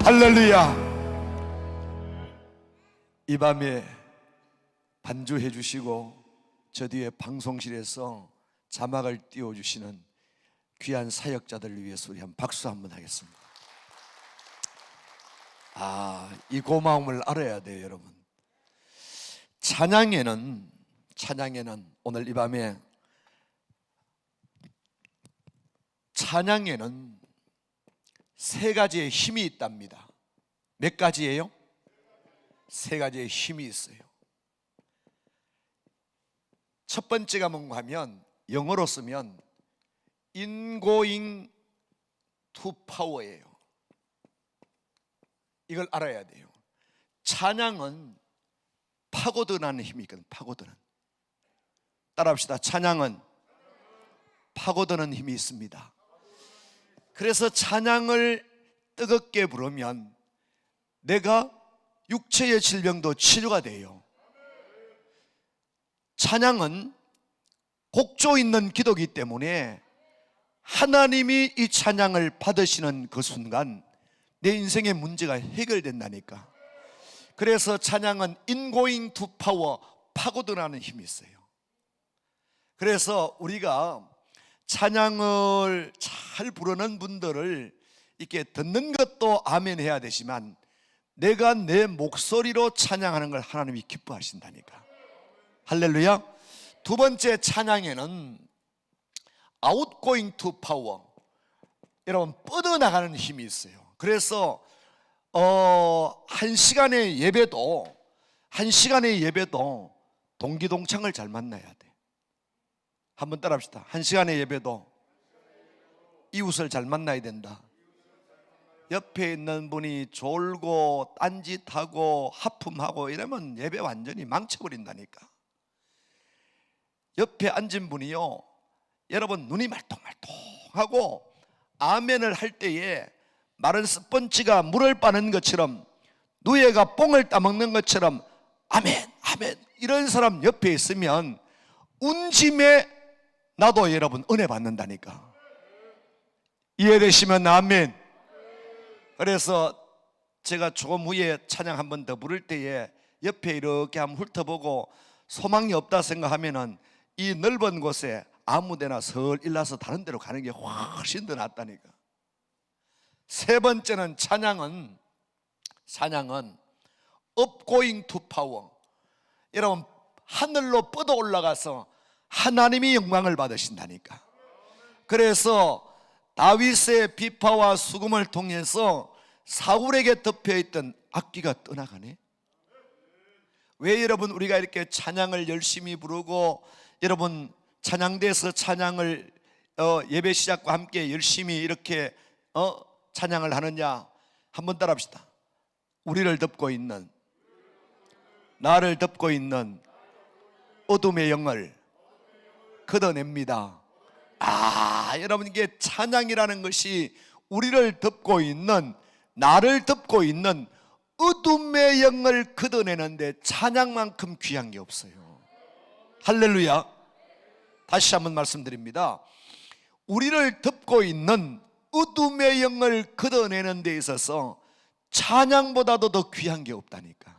할렐루야. 이 밤에 반주해 주시고 저 뒤에 방송실에서 자막을 띄워주시는 귀한 사역자들을 위해서 우리 한번 박수 한번 하겠습니다. 이 고마움을 알아야 돼요, 여러분. 찬양에는 오늘 이 밤에 찬양에는 세 가지의 힘이 있답니다. 몇 가지예요? 세 가지의 힘이 있어요. 첫 번째가 뭔가 하면 영어로 쓰면 ingoing to power예요. 이걸 알아야 돼요. 찬양은 파고드는 힘이 있거든. 파고드는. 따라합시다. 찬양은 파고드는 힘이 있습니다. 그래서 찬양을 뜨겁게 부르면 내가 육체의 질병도 치료가 돼요. 찬양은 곡조 있는 기도이기 때문에 하나님이 이 찬양을 받으시는 그 순간 내 인생의 문제가 해결된다니까. 그래서 찬양은 ingoing to power, 파고드는 힘이 있어요. 그래서 우리가 찬양을 잘 부르는 분들을 이렇게 듣는 것도 아멘 해야 되지만 내가 내 목소리로 찬양하는 걸 하나님이 기뻐하신다니까. 할렐루야. 두 번째, 찬양에는 outgoing to power, 여러분 뻗어나가는 힘이 있어요. 그래서 한 시간의 예배도 동기동창을 잘 만나야 돼. 한번 따라합시다. 한 시간의 예배도 이웃을 잘 만나야 된다. 옆에 있는 분이 졸고 딴짓하고 하품하고 이러면 예배 완전히 망쳐버린다니까. 옆에 앉은 분이요, 여러분 눈이 말똥말똥하고 아멘을 할 때에 마른 스펀지가 물을 빠는 것처럼, 누에가 뽕을 따먹는 것처럼 아멘 아멘 이런 사람 옆에 있으면 운짐에 나도 여러분 은혜 받는다니까. 이해되시면 아멘. 그래서 제가 조금 후에 찬양 한 번 더 부를 때에 옆에 이렇게 한번 훑어보고 소망이 없다 생각하면은 이 넓은 곳에 아무데나 설 일나서 다른 데로 가는 게 훨씬 더 낫다니까. 세 번째는 찬양은 upgoing to power, 여러분 하늘로 뻗어 올라가서 하나님이 영광을 받으신다니까. 그래서 다윗의 비파와 수금을 통해서 사울에게 덮여있던 악기가 떠나가네. 왜 여러분 우리가 이렇게 찬양을 열심히 부르고 여러분 찬양대에서 찬양을 예배 시작과 함께 열심히 이렇게 찬양을 하느냐? 한번 따라합시다. 우리를 덮고 있는, 나를 덮고 있는 어둠의 영을 걷어냅니다. 여러분 이게 찬양이라는 것이 우리를 덮고 있는, 나를 덮고 있는 어둠의 영을 걷어내는데 찬양만큼 귀한 게 없어요. 할렐루야. 다시 한번 말씀드립니다. 우리를 덮고 있는 어둠의 영을 걷어내는 데 있어서 찬양보다도 더 귀한 게 없다니까.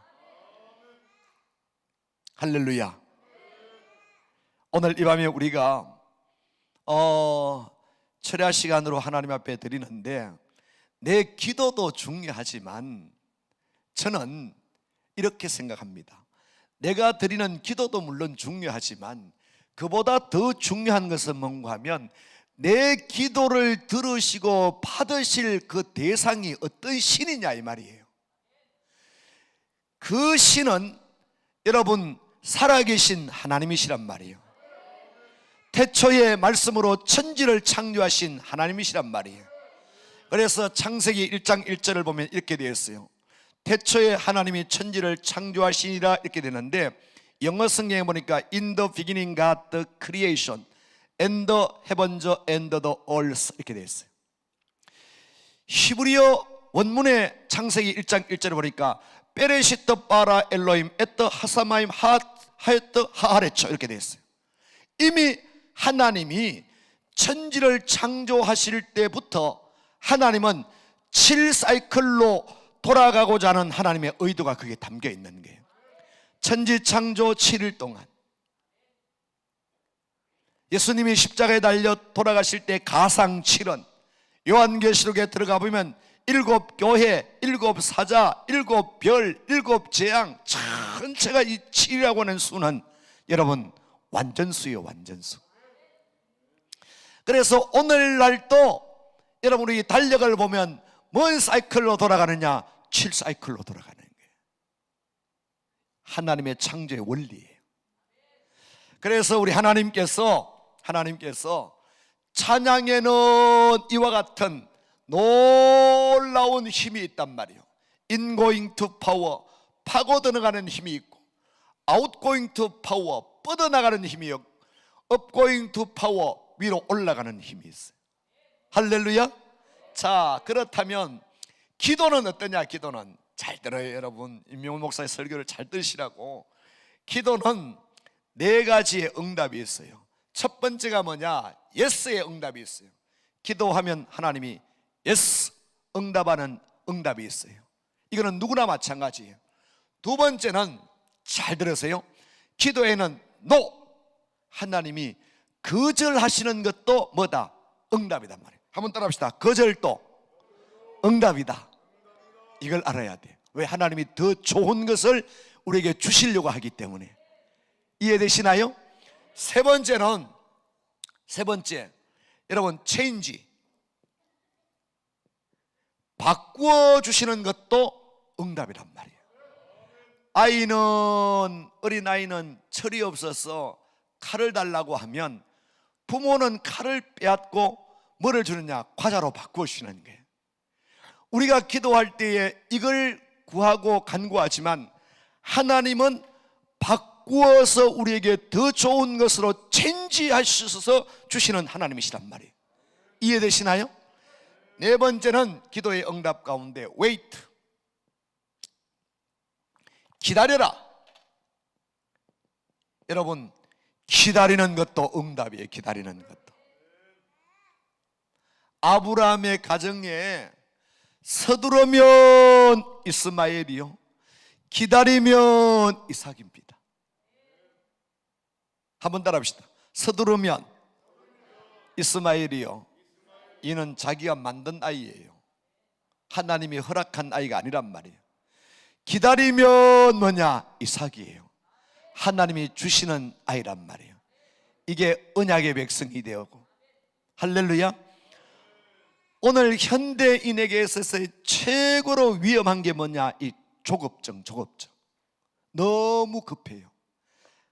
할렐루야. 오늘 이 밤에 우리가 철야 시간으로 하나님 앞에 드리는데, 내 기도도 중요하지만 저는 이렇게 생각합니다. 내가 드리는 기도도 물론 중요하지만 그보다 더 중요한 것은 뭔가 하면 내 기도를 들으시고 받으실 그 대상이 어떤 신이냐 이 말이에요. 그 신은 여러분 살아계신 하나님이시란 말이에요. 태초의 말씀으로 천지를 창조하신 하나님이시란 말이에요. 그래서 창세기 1장 1절을 보면 이렇게 되어 있어요. 태초에 하나님이 천지를 창조하시니라 이렇게 되는데, 영어 성경에 보니까 In the beginning God the creation and the heavens and the earth 이렇게 되어 있어요. 히브리어 원문의 창세기 1장 1절에 보니까 베레시트 바라 엘로임 에트 하사마임 하에트 하하레처 이렇게 되어 있어요. 이미 하나님이 천지를 창조하실 때부터 하나님은 7사이클로 돌아가고자 하는 하나님의 의도가 그게 담겨 있는 거예요. 천지창조 7일 동안 예수님이 십자가에 달려 돌아가실 때 가상 7원, 요한계시록에 들어가 보면 7교회, 7사자, 7별, 7재앙 전체가 이 7이라고 하는 수는 여러분 완전수예요. 완전수. 그래서 오늘날도 여러분 우리 달력을 보면 뭔 사이클로 돌아가느냐? 7사이클로 돌아가는 거예요. 하나님의 창조의 원리예요. 그래서 우리 하나님께서 찬양에는 이와 같은 놀라운 힘이 있단 말이에요. Ingoing to power, 파고들어가는 힘이 있고, Outgoing to power, 뻗어나가는 힘이 있고, Upgoing to power, 위로 올라가는 힘이 있어요. 할렐루야. 자, 그렇다면 기도는 어떠냐? 기도는 잘 들어요. 여러분, 임명훈 목사의 설교를 잘 들으시라고. 기도는 4가지의 응답이 있어요. 첫 번째가 뭐냐? 예스의 응답이 있어요. 기도하면 하나님이 예스, 응답하는 응답이 있어요. 이거는 누구나 마찬가지예요. 두 번째는 잘 들으세요. 기도에는 노, 하나님이 거절하시는 것도 뭐다? 응답이단 말이에요. 한번 따라합시다. 거절도 응답이다. 이걸 알아야 돼요. 왜? 하나님이 더 좋은 것을 우리에게 주시려고 하기 때문에. 이해되시나요? 세 번째 여러분 체인지, 바꾸어 주시는 것도 응답이란 말이에요. 어린아이는 철이 없어서 칼을 달라고 하면 부모는 칼을 빼앗고 뭐를 주느냐? 과자로 바꾸어 주시는 거예요. 우리가 기도할 때에 이걸 구하고 간구하지만 하나님은 바꾸어서 우리에게 더 좋은 것으로 체인지하셔서 주시는 하나님이시란 말이에요. 이해되시나요? 네 번째는 기도의 응답 가운데 wait, 기다려라. 여러분, 기다리는 것도 응답이에요. 기다리는 것도. 아브라함의 가정에 서두르면 이스마엘이요, 기다리면 이삭입니다. 한번 따라합시다. 서두르면 이스마엘이요, 이는 자기가 만든 아이예요. 하나님이 허락한 아이가 아니란 말이에요. 기다리면 뭐냐? 이삭이에요. 하나님이 주시는 아이란 말이에요. 이게 언약의 백성이 되었고. 할렐루야. 오늘 현대인에게 있어서 최고로 위험한 게 뭐냐? 이 조급증. 너무 급해요.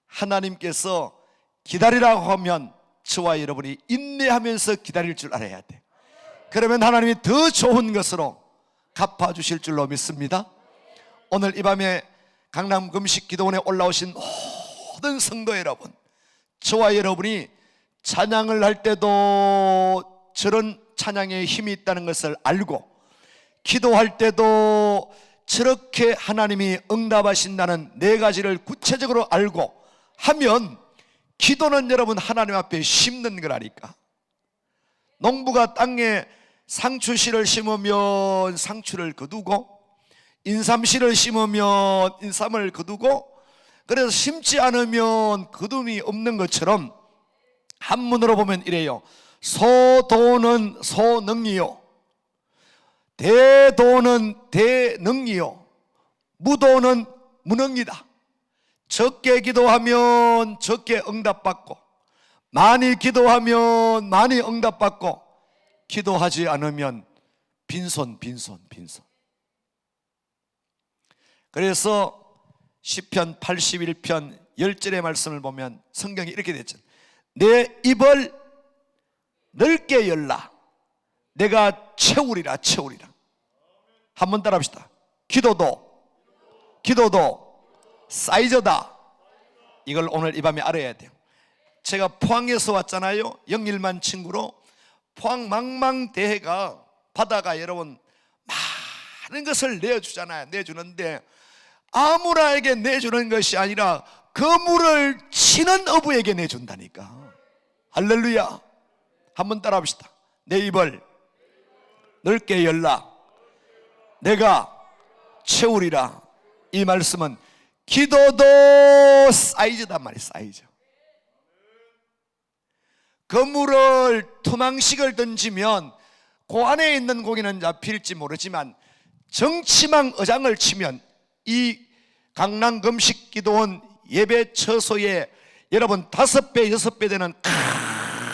하나님께서 기다리라고 하면 저와 여러분이 인내하면서 기다릴 줄 알아야 돼. 그러면 하나님이 더 좋은 것으로 갚아주실 줄로 믿습니다. 오늘 이 밤에 강남 금식 기도원에 올라오신 모든 성도 여러분, 저와 여러분이 찬양을 할 때도 저런 찬양에 힘이 있다는 것을 알고, 기도할 때도 저렇게 하나님이 응답하신다는 4가지를 구체적으로 알고 하면, 기도는 여러분 하나님 앞에 심는 거라니까. 농부가 땅에 상추씨를 심으면 상추를 거두고, 인삼씨를 심으면 인삼을 거두고, 그래서 심지 않으면 거둠이 없는 것처럼 한문으로 보면 이래요. 소도는 소능이요, 대도는 대능이요, 무도는 무능이다. 적게 기도하면 적게 응답받고, 많이 기도하면 많이 응답받고, 기도하지 않으면 빈손. 그래서 시편 81편 10절의 말씀을 보면 성경이 이렇게 됐죠. 내 입을 넓게 열라, 내가 채우리라. 한번 따라합시다. 기도도 사이즈다. 이걸 오늘 이 밤에 알아야 돼요. 제가 포항에서 왔잖아요. 영일만 친구로. 포항 망망대해가, 바다가 여러분 많은 것을 내주잖아요. 내주는데 아무나에게 내주는 것이 아니라 그물을 치는 어부에게 내준다니까. 할렐루야. 한번 따라합시다. 내 입을 넓게 열라, 내가 채우리라. 이 말씀은 기도도 사이즈단 말이에요. 사이즈. 그물을 투망식을 던지면 그 안에 있는 고기는 잡힐지 모르지만 정치망 어장을 치면 이 강남 금식 기도원 예배 처소에 여러분 5배 6배 되는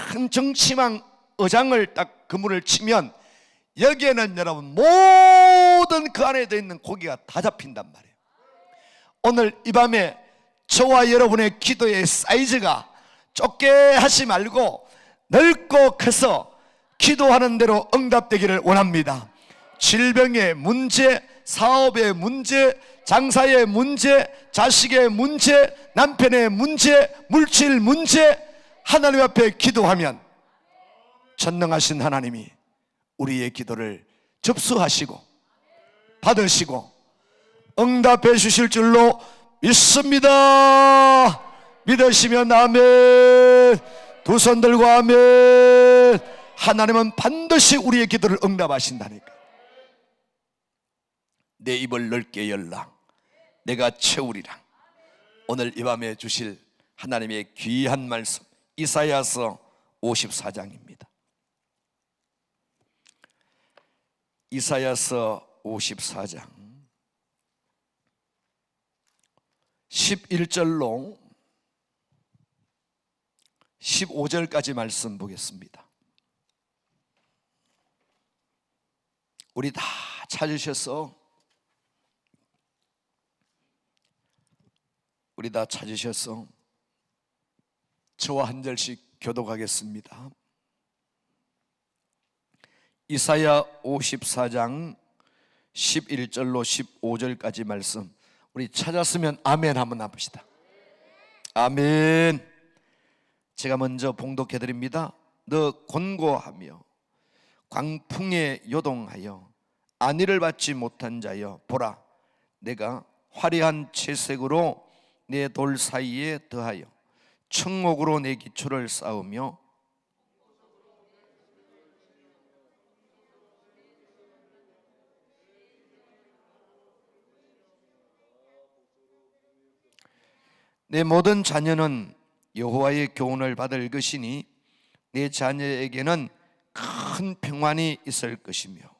큰 정치망 어장을 딱 그물을 치면 여기에는 여러분 모든 그 안에 들어있는 고기가 다 잡힌단 말이에요. 오늘 이 밤에 저와 여러분의 기도의 사이즈가 좁게 하지 말고 넓고 커서 기도하는 대로 응답되기를 원합니다. 질병의 문제, 사업의 문제, 장사의 문제, 자식의 문제, 남편의 문제, 물질 문제, 하나님 앞에 기도하면 전능하신 하나님이 우리의 기도를 접수하시고 받으시고 응답해 주실 줄로 믿습니다. 믿으시면 아멘. 두 손 들고 아멘. 하나님은 반드시 우리의 기도를 응답하신다니까. 내 입을 넓게 열라. 내가 채우리라. 오늘 이 밤에 주실 하나님의 귀한 말씀 이사야서 54장입니다. 이사야서 54장 11절로 15절까지 말씀 보겠습니다. 우리 다 찾으셔서 저와 한 절씩 교독하겠습니다. 이사야 54장 11절로 15절까지 말씀 우리 찾았으면 아멘 한번 해봅시다. 아멘. 제가 먼저 봉독해 드립니다. 너 곤고하며 광풍에 요동하여 안위를 받지 못한 자여, 보라, 내가 화려한 채색으로 내 돌 사이에 더하여 청옥으로 내 기초를 쌓으며 내 모든 자녀는 여호와의 교훈을 받을 것이니 내 자녀에게는 큰 평안이 있을 것이며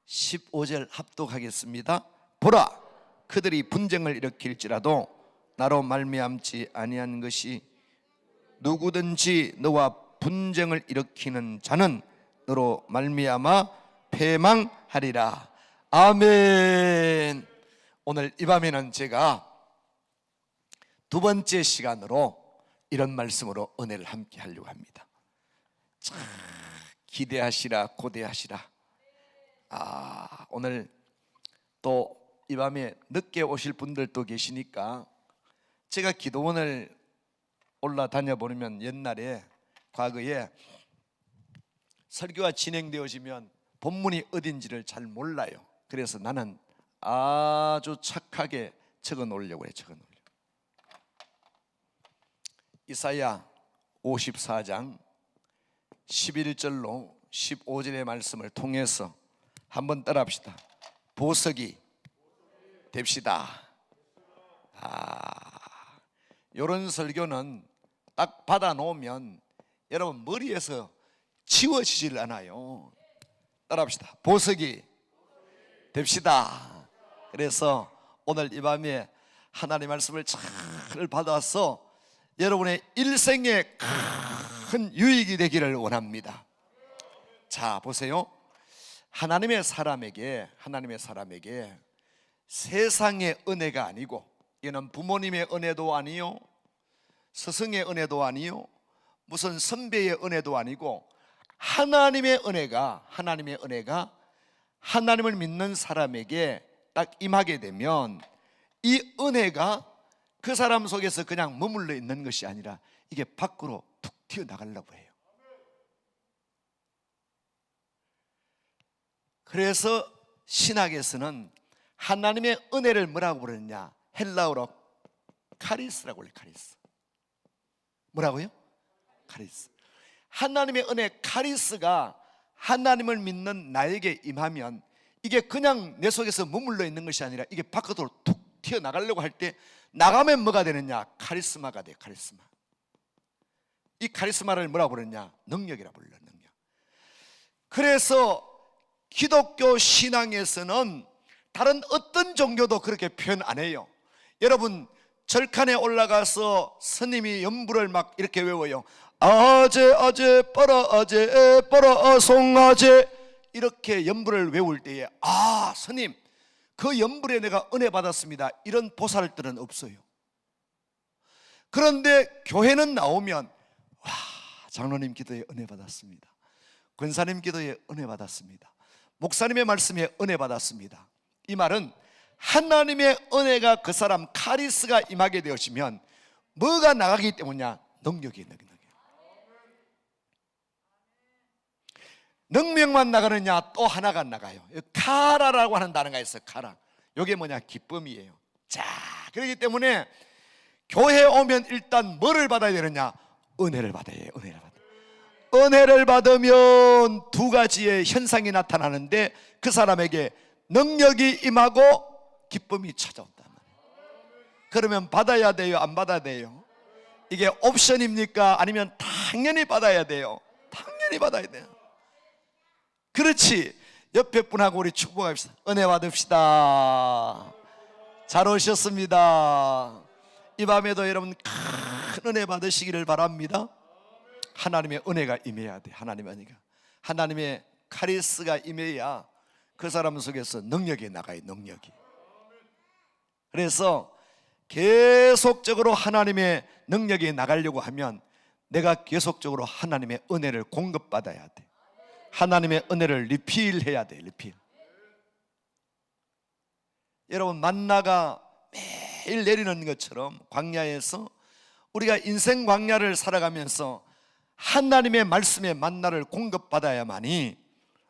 (15절) 합독하겠습니다. 보라, 그들이 분쟁을 일으킬지라도 나로 말미암지 아니한 것이 누구든지 너와 분쟁을 일으키는 자는 너로 말미암아 패망하리라. 아멘. 오늘 이 밤에는 제가 두 번째 시간으로 이런 말씀으로 은혜를 함께 하려고 합니다. 자, 기대하시라, 고대하시라. 오늘 또 이 밤에 늦게 오실 분들도 계시니까 제가 기도원을 올라다녀 보면 옛날에 과거에 설교가 진행되어지면 본문이 어딘지를 잘 몰라요. 그래서 나는 아주 착하게 적어 놓으려고 해요. 적어 놓으려고. 이사야 54장 11절로 15절의 말씀을 통해서 한번 따라합시다. 보석이 됩시다. 이런 설교는 딱 받아 놓으면 여러분 머리에서 지워지질 않아요. 따라합시다. 보석이 됩시다. 그래서 오늘 이 밤에 하나님의 말씀을 잘 받아서 여러분의 일생에 큰 유익이 되기를 원합니다. 자, 보세요. 하나님의 사람에게 세상의 은혜가 아니고, 이는 부모님의 은혜도 아니요, 스승의 은혜도 아니요, 무슨 선배의 은혜도 아니고 하나님의 은혜가 하나님을 믿는 사람에게 딱 임하게 되면 이 은혜가 그 사람 속에서 그냥 머물러 있는 것이 아니라 이게 밖으로 툭 튀어나가려고 해요. 그래서 신학에서는 하나님의 은혜를 뭐라고 부르느냐, 헬라어로 카리스라고 해요. 카리스. 뭐라고요? 카리스. 하나님의 은혜 카리스가 하나님을 믿는 나에게 임하면 이게 그냥 내 속에서 머물러 있는 것이 아니라 이게 밖으로 툭 튀어나가려고 할 때 나가면 뭐가 되느냐? 카리스마가 돼요. 카리스마. 이 카리스마를 뭐라고 부르느냐? 능력이라고 불러요. 능력. 그래서 기독교 신앙에서는 다른 어떤 종교도 그렇게 표현 안 해요. 여러분 절칸에 올라가서 스님이 연부를 막 이렇게 외워요. 아제 아제 빠라 아제 빠라 송아제 이렇게 연부를 외울 때에 아 스님 그 연불에 내가 은혜 받았습니다 이런 보살들은 없어요. 그런데 교회는 나오면 와 장로님 기도에 은혜 받았습니다, 권사님 기도에 은혜 받았습니다, 목사님의 말씀에 은혜 받았습니다. 이 말은 하나님의 은혜가 그 사람 카리스가 임하게 되어지면 뭐가 나가기 때문이냐? 능력이 있는 거예요. 능력만 나가느냐? 또 하나가 나가요. 카라라고 하는 단어가 있어요. 카라. 이게 뭐냐? 기쁨이에요. 자, 그렇기 때문에 교회에 오면 일단 뭐를 받아야 되느냐? 은혜를 받아야 해요. 은혜를 받아요. 은혜를 받으면 두 가지의 현상이 나타나는데 그 사람에게 능력이 임하고 기쁨이 찾아온단 말이에요. 그러면 받아야 돼요? 안 받아야 돼요? 이게 옵션입니까? 아니면 당연히 받아야 돼요? 당연히 받아야 돼요. 그렇지. 옆에 분하고 우리 축복합시다. 은혜 받읍시다. 잘 오셨습니다. 이 밤에도 여러분 큰 은혜 받으시기를 바랍니다. 하나님의 은혜가 임해야 돼. 하나님의 은혜가, 하나님의 카리스가 임해야 그 사람 속에서 능력이 나가요. 능력이. 그래서 계속적으로 하나님의 능력이 나가려고 하면 내가 계속적으로 하나님의 은혜를 공급받아야 돼. 하나님의 은혜를 리필해야 돼. 리필. 여러분 만나가 매일 내리는 것처럼 광야에서 우리가 인생 광야를 살아가면서 하나님의 말씀의 만나를 공급받아야만이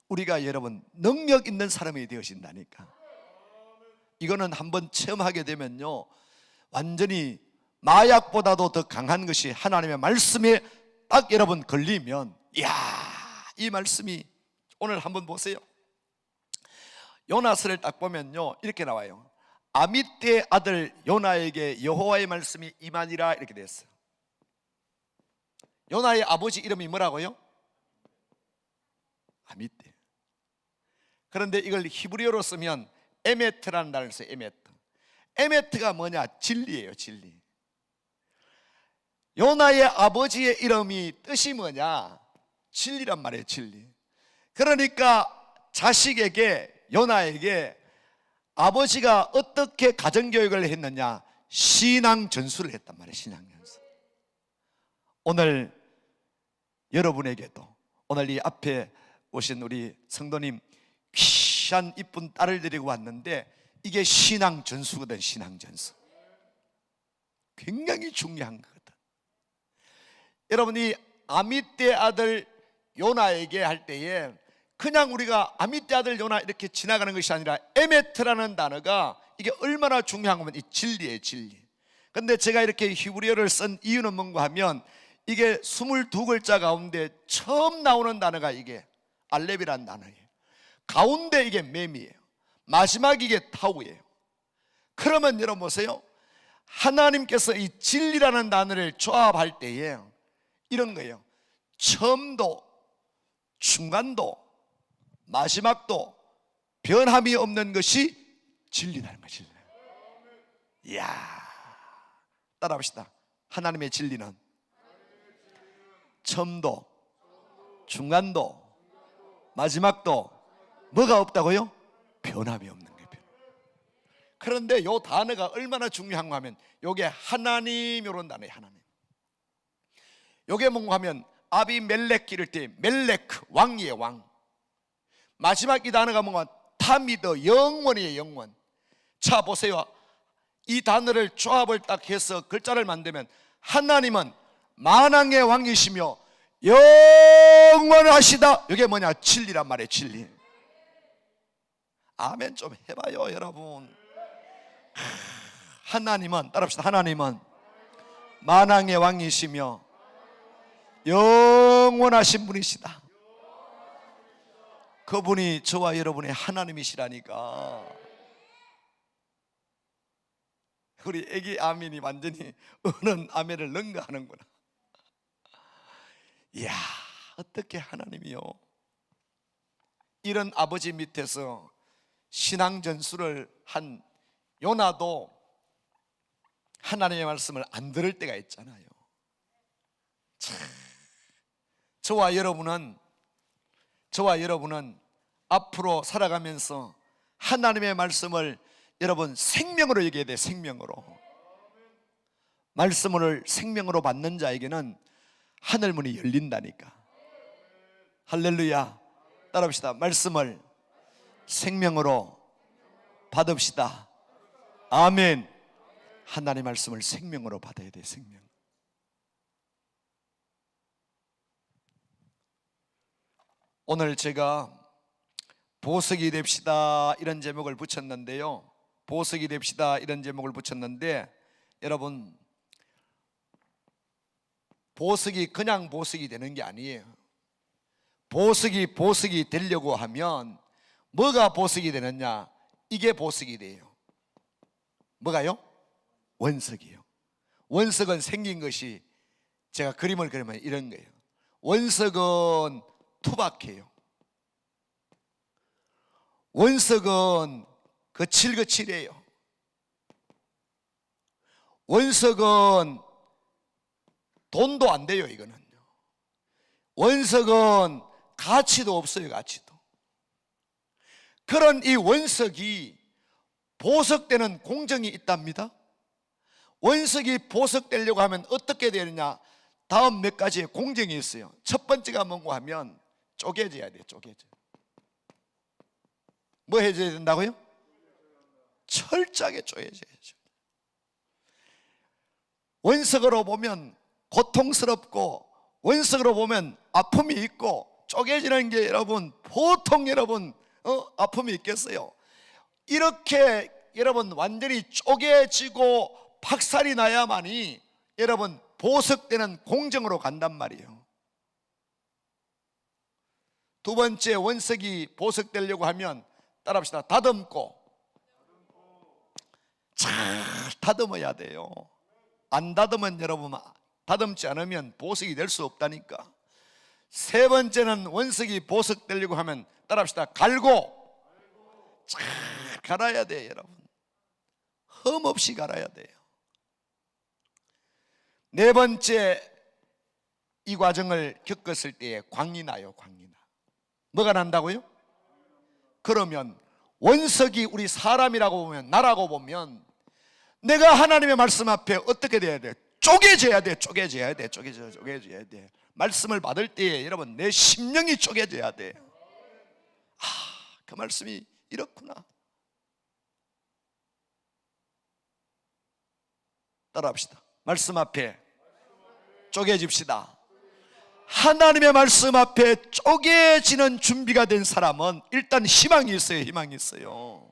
우리가 여러분 능력 있는 사람이 되어진다니까. 이거는 한번 체험하게 되면요 완전히 마약보다도 더 강한 것이 하나님의 말씀에 딱 여러분 걸리면 이야 이 말씀이 오늘 한번 보세요. 요나서를 딱 보면요 이렇게 나와요. 아미떼의 아들 요나에게 여호와의 말씀이 임하니라 이렇게 됐어요. 요나의 아버지 이름이 뭐라고요? 아미떼. 그런데 이걸 히브리어로 쓰면 에메트라는 단어를 써요. 에메트. 에메트가 뭐냐? 진리예요. 진리. 요나의 아버지의 이름이 뜻이 뭐냐? 진리란 말이에요. 진리. 그러니까 자식에게 요나에게 아버지가 어떻게 가정교육을 했느냐? 신앙 전수를 했단 말이에요. 신앙 전수. 오늘 여러분에게도 오늘 이 앞에 오신 우리 성도님 귀한 이쁜 딸을 데리고 왔는데 이게 신앙 전수거든. 신앙 전수. 굉장히 중요한 거거든. 여러분이 아미떼 아들 요나에게 할 때에 그냥 우리가 아미떼 아들 요나 이렇게 지나가는 것이 아니라 에메트라는 단어가 이게 얼마나 중요한 거면 이 진리예요. 진리. 근데 제가 이렇게 히브리어를 쓴 이유는 뭔가 하면 이게 22글자 가운데 처음 나오는 단어가 이게 알렙이라는 단어예요. 가운데 이게 맴이에요. 마지막 이게 타우예요. 그러면 여러분 보세요. 하나님께서 이 진리라는 단어를 조합할 때에 이런 거예요. 처음도 중간도 마지막도 변함이 없는 것이 진리라는 거죠. 이야, 따라합시다. 하나님의 진리는 처음도 중간도 마지막도 뭐가 없다고요? 변함이 없는 거예요. 그런데 이 단어가 얼마나 중요한가 하면 이게 하나님 이런 단어예요. 하나님. 이게 뭔가 하면 아비멜렉 기를 때 멜레크 왕이에요. 왕. 마지막 이 단어가 뭔가 타미더 영원이에요. 영원. 자 보세요. 이 단어를 조합을 딱 해서 글자를 만들면 하나님은 만왕의 왕이시며 영원하시다. 이게 뭐냐? 진리란 말이에요. 진리. 아멘 좀 해봐요 여러분. 하나님은, 따라합시다. 하나님은 만왕의 왕이시며 영원하신 분이시다. 그분이 저와 여러분의 하나님이시라니까. 우리 애기 아멘이 완전히 어른 아멘을 능가하는구나. 이야, 어떻게 하나님이요? 이런 아버지 밑에서 신앙 전수를 한 요나도 하나님의 말씀을 안 들을 때가 있잖아요. 참, 저와 여러분은 앞으로 살아가면서 하나님의 말씀을 여러분 생명으로 여겨야 돼. 생명으로. 말씀을 생명으로 받는 자에게는 하늘문이 열린다니까. 할렐루야. 따라합시다. 말씀을 생명으로 받읍시다. 아멘. 하나님의 말씀을 생명으로 받아야 돼. 생명. 오늘 제가 보석이 됩시다 이런 제목을 붙였는데요. 보석이 됩시다 이런 제목을 붙였는데, 여러분, 보석이 그냥 보석이 되는 게 아니에요. 보석이 되려고 하면 뭐가 보석이 되느냐? 이게 보석이 돼요. 뭐가요? 원석이요. 원석은 생긴 것이, 제가 그림을 그리면 이런 거예요. 원석은 투박해요. 원석은 거칠거칠해요. 원석은 돈도 안 돼요. 이거는요. 원석은 가치도 없어요. 가치도. 그런 이 원석이 보석되는 공정이 있답니다. 원석이 보석되려고 하면 어떻게 되느냐? 다음 몇 가지의 공정이 있어요. 첫 번째가 뭔가 하면 쪼개져야 돼요. 쪼개져. 뭐 해줘야 된다고요? 철저하게 쪼개져야죠. 원석으로 보면 고통스럽고, 원석으로 보면 아픔이 있고, 쪼개지는 게 여러분 보통 여러분 아픔이 있겠어요? 이렇게 여러분 완전히 쪼개지고 박살이 나야만이 여러분 보석되는 공정으로 간단 말이에요. 두 번째, 원석이 보석되려고 하면 따라합시다. 다듬고. 잘 다듬어야 돼요. 안 다듬으면 여러분, 다듬지 않으면 보석이 될 수 없다니까. 세 번째는 원석이 보석되려고 하면 따라합시다. 갈고. 잘 갈아야 돼요. 여러분, 흠 없이 갈아야 돼요. 네 번째, 이 과정을 겪었을 때에 광이 나요. 광이 나. 뭐가 난다고요? 그러면 원석이 우리 사람이라고 보면, 나라고 보면 내가 하나님의 말씀 앞에 어떻게 돼야 돼? 쪼개져야 돼. 쪼개져야 돼. 쪼개져야 돼. 말씀을 받을 때에 여러분 내 심령이 쪼개져야 돼. 아, 그 말씀이 이렇구나. 따라합시다. 말씀 앞에 쪼개집시다. 하나님의 말씀 앞에 쪼개지는 준비가 된 사람은 일단 희망이 있어요. 희망이 있어요.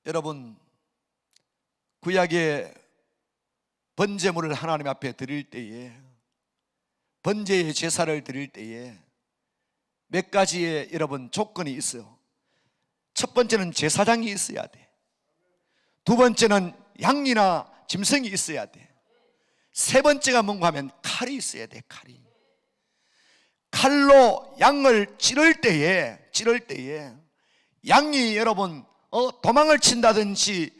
여러분, 구약의 번제물을 하나님 앞에 드릴 때에, 번제의 제사를 드릴 때에 몇 가지의 여러분 조건이 있어요. 첫 번째는 제사장이 있어야 돼. 두 번째는 양이나 짐승이 있어야 돼. 세 번째가 뭔가 하면 칼이 있어야 돼. 칼이. 칼로 양을 찌를 때에 양이 여러분 도망을 친다든지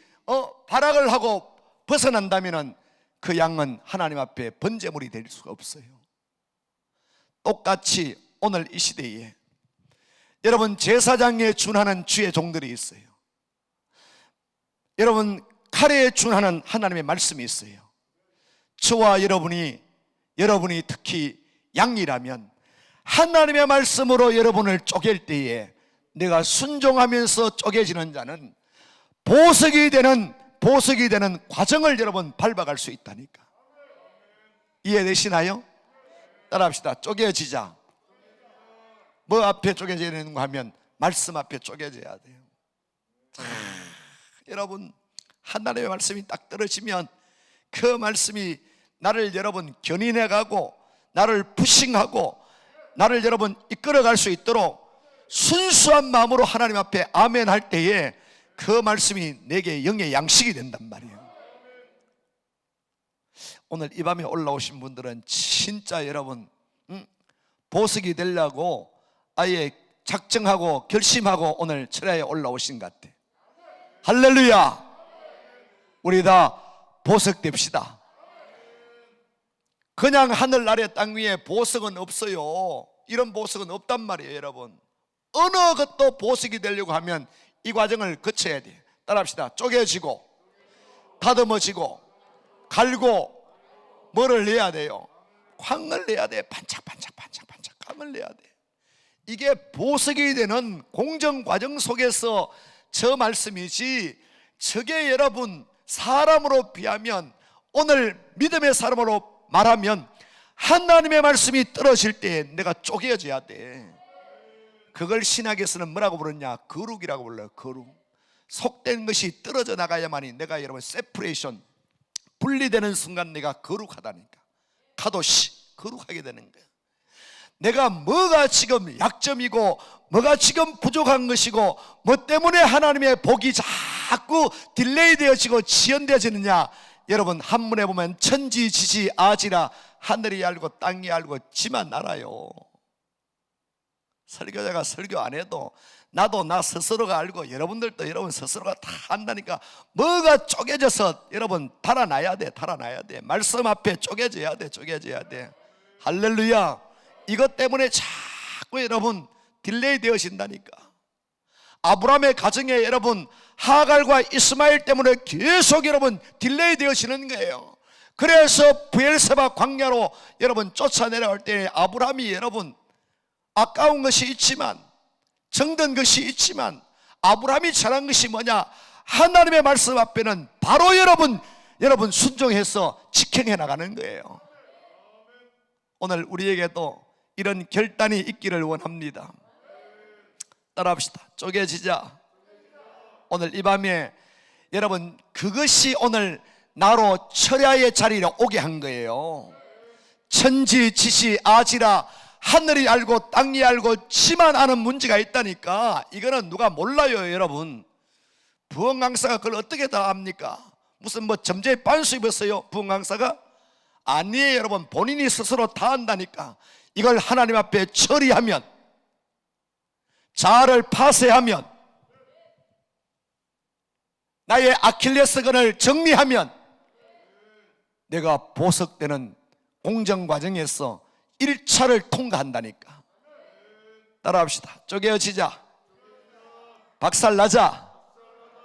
발악을 하고 벗어난다면 그 양은 하나님 앞에 번제물이 될 수가 없어요. 똑같이 오늘 이 시대에 여러분 제사장에 준하는 주의 종들이 있어요. 여러분 칼에 준하는 하나님의 말씀이 있어요. 저와 여러분이 특히 양이라면 하나님의 말씀으로 여러분을 쪼갤 때에 내가 순종하면서 쪼개지는 자는 보석이 되는 과정을 여러분 밟아갈 수 있다니까. 이해되시나요? 따라합시다. 쪼개지자. 뭐 앞에 쪼개져야 되는가 하면 말씀 앞에 쪼개져야 돼요. 여러분, 하나님의 말씀이 딱 떨어지면 그 말씀이 나를 여러분 견인해가고 나를 푸싱하고 나를 여러분 이끌어갈 수 있도록 순수한 마음으로 하나님 앞에 아멘 할 때에 그 말씀이 내게 영의 양식이 된단 말이에요. 오늘 이 밤에 올라오신 분들은 진짜 여러분 보석이 되려고 아예 작정하고 결심하고 오늘 철야에 올라오신 것 같아요. 할렐루야. 우리 다 보석 됩시다. 그냥 하늘 아래 땅 위에 보석은 없어요. 이런 보석은 없단 말이에요. 여러분, 어느 것도 보석이 되려고 하면 이 과정을 거쳐야 돼요. 따라합시다. 쪼개지고 다듬어지고 갈고 뭐를 내야 돼요? 광을 내야 돼. 반짝반짝 광을 내야 돼. 이게 보석이 되는 공정 과정 속에서 저 말씀이지, 저게 여러분 사람으로 비하면, 오늘 믿음의 사람으로 말하면 하나님의 말씀이 떨어질 때 내가 쪼개져야 돼. 그걸 신학에서는 뭐라고 부르냐? 거룩이라고 불러요. 거룩. 속된 것이 떨어져 나가야만이 내가 여러분 세퍼레이션, 분리되는 순간 내가 거룩하다니까. 카도시, 거룩하게 되는 거야. 내가 뭐가 지금 약점이고 뭐가 지금 부족한 것이고 뭐 때문에 하나님의 복이 자꾸 딜레이 되어지고 지연되어지느냐? 여러분, 한문에 보면 천지지지 아지라, 하늘이 알고 땅이 알고 지만 알아요. 설교자가 설교 안 해도 나도 나 스스로가 알고 여러분들도 여러분 스스로가 다 안다니까. 뭐가 쪼개져서 여러분 달아나야 돼. 달아나야 돼. 말씀 앞에 쪼개져야 돼. 쪼개져야 돼. 할렐루야. 이것 때문에 자꾸 여러분 딜레이 되어진다니까. 아브라함의 가정에 여러분 하갈과 이스마엘 때문에 계속 여러분 딜레이 되어지는 거예요. 그래서 브엘세바 광야로 여러분 쫓아내려올 때 아브라함이 여러분 아까운 것이 있지만, 정든 것이 있지만, 아브라함이 잘한 것이 뭐냐? 하나님의 말씀 앞에는 바로 여러분 순종해서 직행해 나가는 거예요. 오늘 우리에게도 이런 결단이 있기를 원합니다. 따라합시다. 쪼개지자. 오늘 이 밤에 여러분 그것이 오늘 나로 철야의 자리로 오게 한 거예요. 천지지시 아지라, 하늘이 알고 땅이 알고 지만 아는 문제가 있다니까. 이거는 누가 몰라요. 여러분, 부흥 강사가 그걸 어떻게 다 압니까? 무슨 뭐 점쟁이 빤수 입었어요? 부흥 강사가? 아니에요. 여러분, 본인이 스스로 다 안다니까. 이걸 하나님 앞에 처리하면, 자아를 파쇄하면, 나의 아킬레스건을 정리하면 내가 보석되는 공정 과정에서 1차를 통과한다니까. 따라합시다. 쪼개어지자. 박살나자.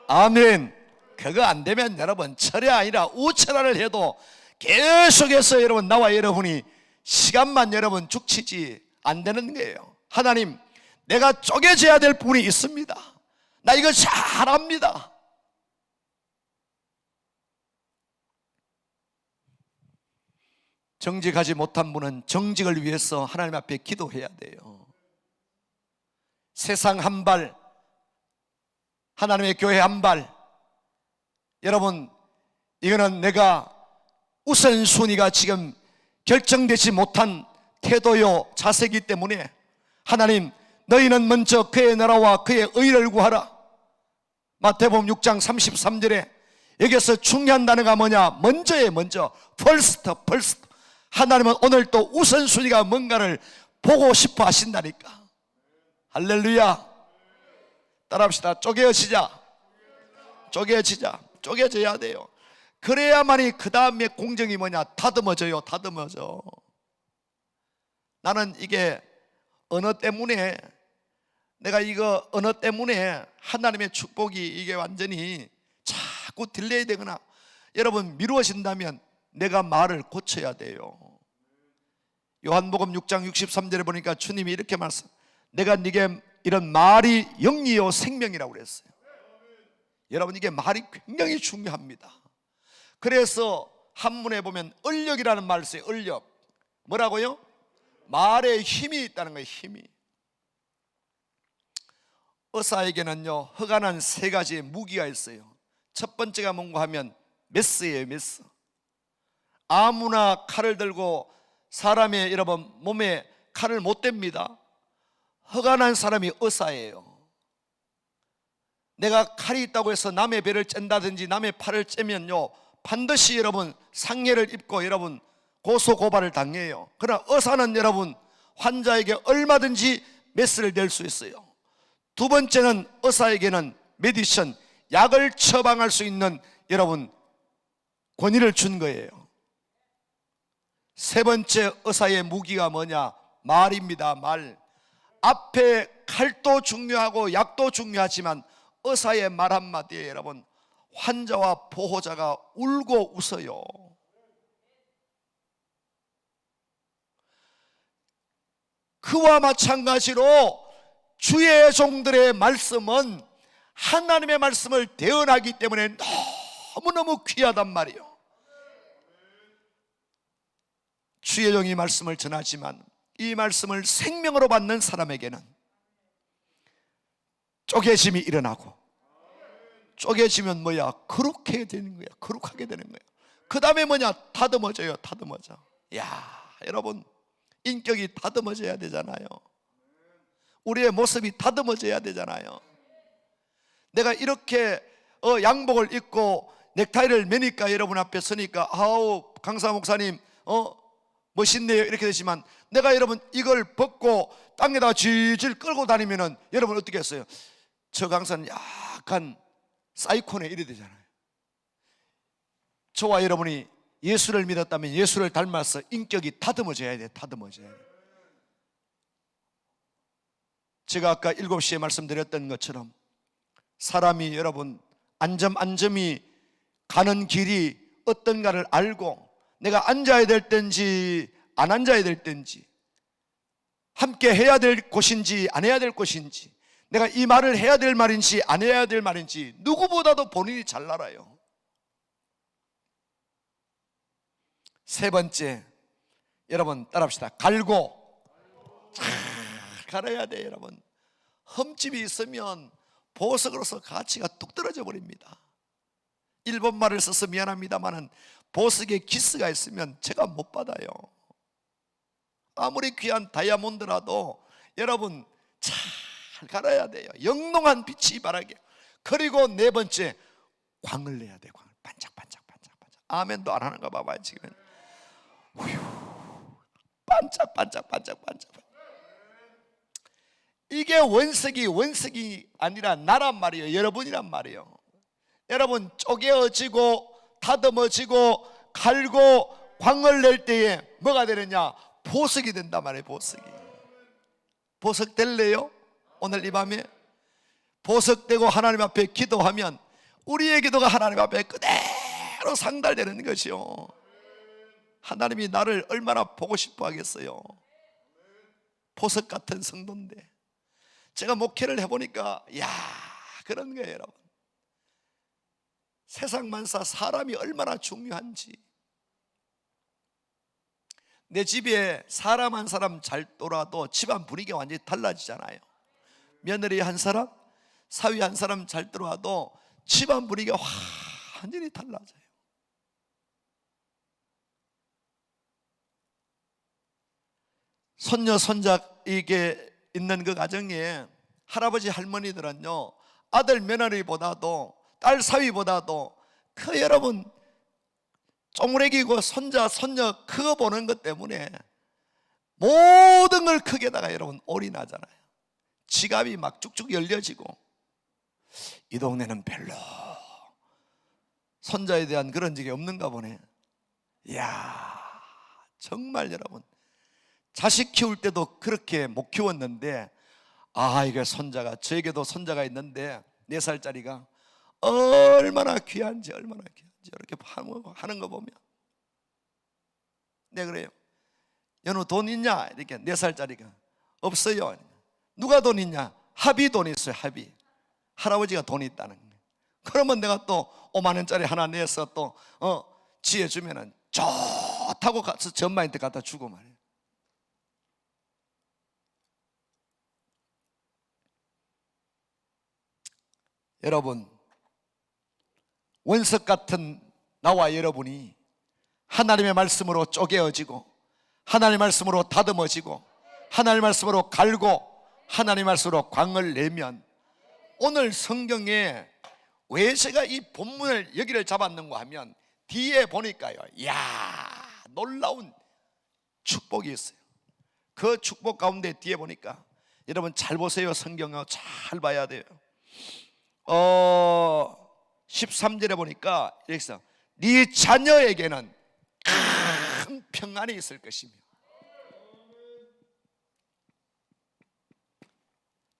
아멘. 그거 안 되면 여러분 철야 아니라 우철야를 해도 계속해서 여러분 나와 여러분이 시간만 여러분 죽치지 안 되는 거예요. 하나님, 내가 쪼개져야 될 부분이 있습니다. 나 이거 잘 압니다. 정직하지 못한 분은 정직을 위해서 하나님 앞에 기도해야 돼요. 세상 한 발, 하나님의 교회 한 발. 여러분, 이거는 내가 우선순위가 지금 결정되지 못한 태도요 자세이기 때문에, 하나님, 너희는 먼저 그의 나라와 그의 의를 구하라. 마태복음 6장 33절에 여기서 중요한 단어가 뭐냐? 먼저에 먼저, first. 하나님은 오늘 또 우선순위가 뭔가를 보고 싶어 하신다니까. 할렐루야. 따라합시다. 쪼개어지자. 쪼개어지자. 쪼개져야 돼요. 그래야만이 그 다음에 공정이 뭐냐? 다듬어져요. 다듬어져. 나는 이게 언어 때문에, 내가 이거 언어 때문에 하나님의 축복이 이게 완전히 자꾸 딜레이 되거나 여러분 미루어진다면 내가 말을 고쳐야 돼요. 요한복음 6장 63절에 보니까 주님이 이렇게 말씀, 내가 네게 이런 말이 영이요 생명이라고 그랬어요. 여러분, 이게 말이 굉장히 중요합니다. 그래서 한문에 보면 얼력이라는 말을 써요. 얼력. 뭐라고요? 말에 힘이 있다는 거예요. 힘이. 의사에게는요, 허가난 세 가지의 무기가 있어요. 첫 번째가 뭔가 하면 메스예요. 메스. 아무나 칼을 들고 사람의 여러분 몸에 칼을 못 댑니다. 허가난 사람이 의사예요. 내가 칼이 있다고 해서 남의 배를 짠다든지 남의 팔을 째면요, 반드시 여러분 상해를 입고 여러분 고소 고발을 당해요. 그러나 의사는 여러분 환자에게 얼마든지 메스를 낼 수 있어요. 두 번째는 의사에게는 메디션, 약을 처방할 수 있는 여러분 권위를 준 거예요. 세 번째 의사의 무기가 뭐냐? 말입니다. 말. 앞에 칼도 중요하고 약도 중요하지만 의사의 말 한마디에 여러분 환자와 보호자가 울고 웃어요. 그와 마찬가지로 주의 종들의 말씀은 하나님의 말씀을 대언하기 때문에 너무너무 귀하단 말이에요. 주의 종이 말씀을 전하지만 이 말씀을 생명으로 받는 사람에게는 쪼개짐이 일어나고, 쪼개지면 뭐야? 거룩하게 되는 거야. 거룩하게 되는 거야. 그 다음에 뭐냐? 다듬어져요. 다듬어져. 야, 여러분 인격이 다듬어져야 되잖아요. 우리의 모습이 다듬어져야 되잖아요. 내가 이렇게 양복을 입고 넥타이를 매니까 여러분 앞에 서니까 아우 강사 목사님 멋있네요 이렇게 되지만, 내가 여러분 이걸 벗고 땅에다 질질 끌고 다니면은 여러분 어떻게 했어요? 저 강사는 약간 사이코네 이래 되잖아요. 저와 여러분이 예수를 믿었다면 예수를 닮아서 인격이 다듬어져야 돼. 다듬어져야 돼. 제가 아까 7시에 말씀드렸던 것처럼 사람이 여러분 안점이 가는 길이 어떤가를 알고 내가 앉아야 될 때인지 안 앉아야 될 때인지, 함께 해야 될 곳인지 안 해야 될 곳인지, 내가 이 말을 해야 될 말인지 안 해야 될 말인지 누구보다도 본인이 잘 알아요. 세 번째, 여러분 따라합시다. 갈고. 갈아야 돼. 여러분 흠집이 있으면 보석으로서 가치가 뚝 떨어져 버립니다. 일본말을 써서 미안합니다만은 보석에 기스가 있으면 제가 못 받아요. 아무리 귀한 다이아몬드라도 여러분 잘 갈아야 돼요. 영롱한 빛이 바라게. 그리고 네 번째, 광을 내야 돼. 광을 반짝반짝. 아멘도 안 하는가 봐봐요 지금. 반짝. 이게 원석이 아니라 나란 말이에요. 여러분이란 말이에요. 여러분 쪼개어지고 다듬어지고 갈고 광을 낼 때에 뭐가 되느냐? 보석이 된단 말이에요. 보석 될래요? 오늘 이 밤에 보석되고 하나님 앞에 기도하면 우리의 기도가 하나님 앞에 그대로 상달되는 것이요. 하나님이 나를 얼마나 보고 싶어 하겠어요. 보석 같은 성도인데. 제가 목회를 해보니까 그런 거예요. 여러분 세상 만사 사람이 얼마나 중요한지. 내 집에 사람 한 사람 잘 돌아도 집안 분위기가 완전히 달라지잖아요. 며느리 한 사람, 사위 한 사람 잘 들어와도 집안 분위기가 완전히 달라져요. 손녀 손자에게 있는 그 가정에 할아버지 할머니들은요 아들 며느리보다도 딸 사위보다도 그 여러분 쪼무레기고 손자 손녀 그거 보는 것 때문에 모든 걸 크게다가 여러분 올인하잖아요. 지갑이 막 쭉쭉 열려지고. 이 동네는 별로 손자에 대한 그런 적이 없는가 보네. 이야, 정말 여러분 자식 키울 때도 그렇게 못 키웠는데 이게 손자가, 저에게도 손자가 있는데 4살짜리가 얼마나 귀한지 이렇게 하는 거 보면 네 그래요. 연우 돈 있냐? 이렇게 4살짜리가 없어요. 누가 돈 있냐? 합이 돈 있어요. 합이. 할아버지가 돈이 있다는 거예요. 그러면 내가 또 5만 원짜리 하나 내서 또 지혜 주면은 좋다고 가서 전마한테 갖다 주고 말이에요. 여러분, 원석 같은 나와 여러분이 하나님의 말씀으로 쪼개어지고 하나님의 말씀으로 다듬어지고 하나님의 말씀으로 갈고 하나님의 말씀으로 광을 내면, 오늘 성경에 왜 제가 이 본문을 여기를 잡았는가 하면 뒤에 보니까요, 이야, 놀라운 축복이 있어요. 그 축복 가운데 뒤에 보니까, 여러분 잘 보세요. 성경을 잘 봐야 돼요. 13절에 보니까 이렇게 써, 네 자녀에게는 큰 평안이 있을 것이며.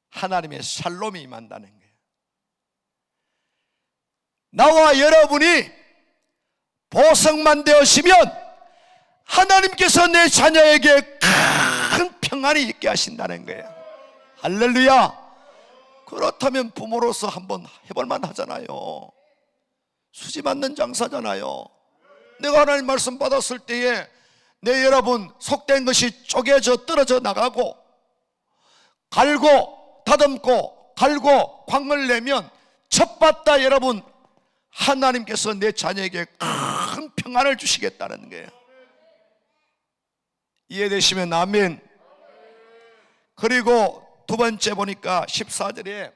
하나님의 샬롬이 임한다는 거예요. 나와 여러분이 보석만 되어시면 하나님께서 내 자녀에게 큰 평안이 있게 하신다는 거예요. 할렐루야. 그렇다면 부모로서 한번 해볼만 하잖아요. 수지 맞는 장사잖아요. 내가 하나님 말씀 받았을 때에 내 여러분 속된 것이 쪼개져 떨어져 나가고, 갈고 다듬고 갈고 광을 내면 첫 받다 여러분, 하나님께서 내 자녀에게 큰 평안을 주시겠다는 거예요. 이해되시면 아멘. 그리고 두 번째 보니까 14절에